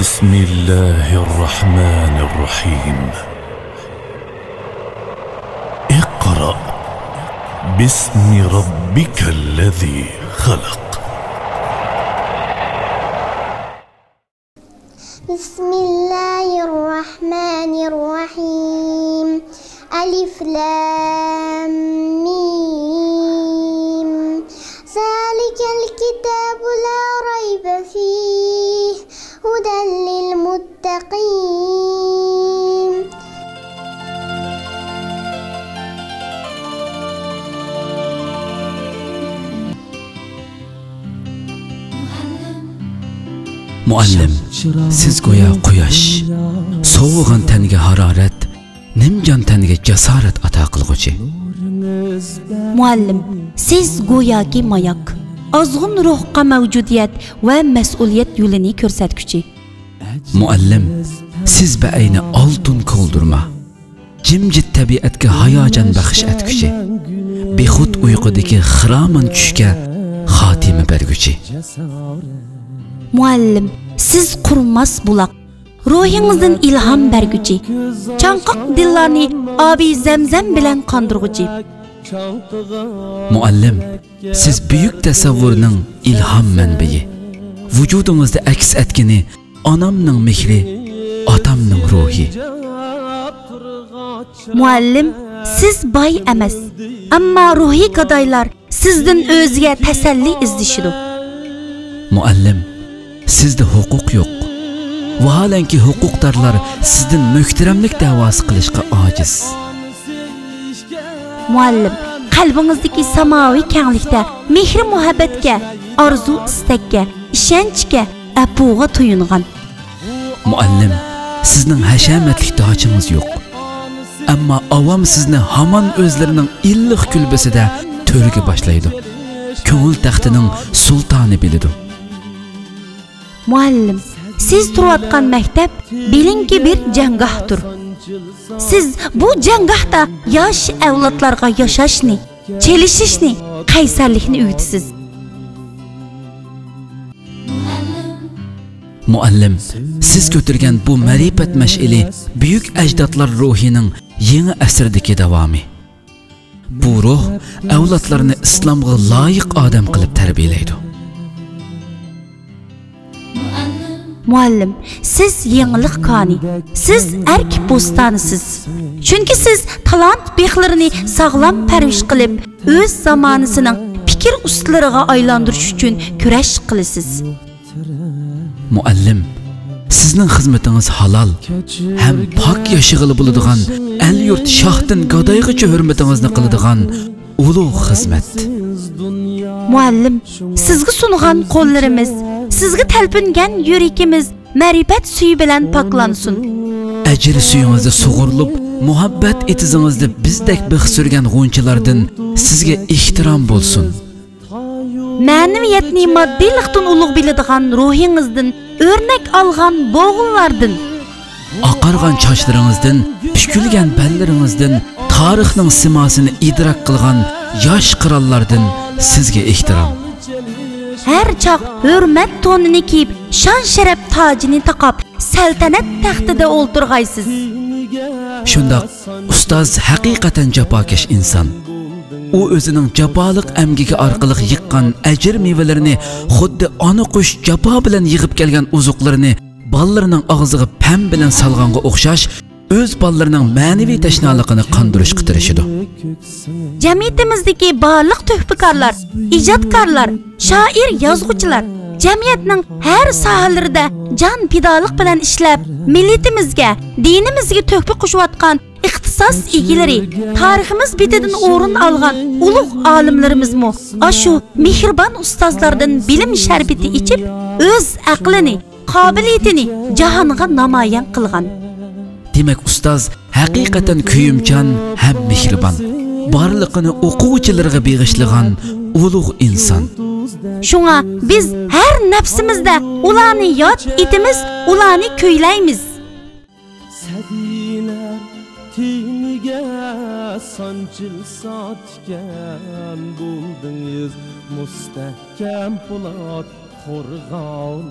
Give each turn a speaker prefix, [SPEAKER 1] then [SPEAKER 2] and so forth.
[SPEAKER 1] بسم الله الرحمن الرحيم اقرأ باسم ربك الذي خلق
[SPEAKER 2] بسم الله الرحمن الرحيم ألف لام ميم ذلك الكتاب لا ريب فيه هدى للمتقين
[SPEAKER 3] Muallim, siz goya quyosh, sovuğan tenge hararet, nimjan tenge jasorat ato qilg'uchi.
[SPEAKER 4] Muallim, siz go'yoki mayak, ozg'un ruhqa mavjudiyat va mas'uliyat yo'lini ko'rsatguchi.
[SPEAKER 3] Muallim, siz beayni oltin ko'ldirma, jimjit tabiatga hayojon baxsh etguchi, bexud uyqudagi xiraman tushga xotima berguchi.
[SPEAKER 4] Muallim, siz qurmas buloq, ruhingizdan ilhom berguchi, chanqoq dillarni obi zamzam bilan qondirguchi.
[SPEAKER 3] Muallim, siz buyuk tasavvurning ilhom manbai, vujudingizda aks etgani onamning mehri, otamning ruhi.
[SPEAKER 4] Muallim, siz boy emas, ammo ruhiy gadoylar sizdan o'ziga tasalli izdishidi.
[SPEAKER 3] Muallim, sizda huquq yo'q. Vaholanki huquqdorlar sizdan muhtaramlik da'vosi qilishga ojiz.
[SPEAKER 4] Muallim, qalbingizdagi samoviy kenglikda mehr muhabbatga, orzu istakka, ishonchga, apuga to'yingan.
[SPEAKER 3] Muallim, sizning hashamatli dojingiz yo'q. Ammo avam sizni hamon o'zlarining illiq kulbasida to'rga boshlaydi. Ko'ngil taxtining sultoni biladi.
[SPEAKER 4] Muallim, siz turayotgan maktab bilingki bir janggohdir. Siz bu janggohda yosh avlodlarga yashashni, chelishishni, qaysarlikni o'rgatasiz.
[SPEAKER 3] Muallim, siz ko'targan bu ma'rifat mash'ili buyuk ajdodlar ruhining yangi asrdagi davomi. Bu ruh avlodlarni islomga loyiq odam qilib tarbiyalaydi.
[SPEAKER 4] Muallim, siz yangilik koni, siz erk bo'stonisiz. Chunki siz talant bexlarini sog'lom parvish qilib, o'z zamonasining fikr ustlariga aylantirish uchun kurash qilasiz.
[SPEAKER 3] Muallim, sizning xizmatingiz halol ham pok yashig'ili bo'ladigan, el yurt shohdan gadoygacha hurmatingizni qiladigan ulug' xizmat.
[SPEAKER 4] Muallim, sizga sungan qo'llarimiz, sizga talpingan yuragimiz ma'rifat suyi bilan poklansin.
[SPEAKER 3] Ajr suyingizda sug'urilib, muhabbat etizingizda bizdek bix surgan g'unchalardan sizga ehtirom bo'lsin.
[SPEAKER 4] Ma'naviyatni moddiylikdan ulug' biladigan ruhingizdan o'rnak olgan bo'g'inlardan,
[SPEAKER 3] oqargan sochlaringizdan, pishkulgan ballaringizdan, tarixning simosini idrok qilgan yosh qirollardan sizga ehtirom.
[SPEAKER 4] Har chaq hurmat tonini kiyib, shon sharaf tojini taqab, saltanat taxtida o'ltirg'aysiz.
[SPEAKER 3] Shundoq ustoz haqiqatan jafokash inson. U o'zining jafoliq amgigi orqali yiqqan ajr mevalarini xuddi ona qush jafo bilan yig'ib kelgan uzuqlarini ballarning og'ziga pam bilan salg'anga o'xshash o'z ballarning ma'naviy tashnoligini qondirishga tirishadi.
[SPEAKER 4] Jamiyatimizdagi barliq tuhfikorlar, ijodkorlar, shoir, yozuvchilar jamiyatning har sohalarida jon fidolik bilan ishlab, millatimizga, dinimizga tuhfa qo'shayotgan ixtisos egalari, tariximiz betidan o'rin olgan ulug' olimlarimizmi ashu mehribon ustozlardan bilim sharbati ichib, o'z aqlini, qobiliyatini jahonga namoyon qilgan.
[SPEAKER 3] Demak, ustoz haqiqatan kuyimchan ham mehribon, barliqini o'quvchilarga beg'ishlagan ulug' inson.
[SPEAKER 4] Shunga biz har nafsimizda ularni yod etimiz, ularni kuylaymiz.
[SPEAKER 5] Sadilar tiniga sanchilsa tikan bo'ldingiz mustahkam po'lat qo'rg'on.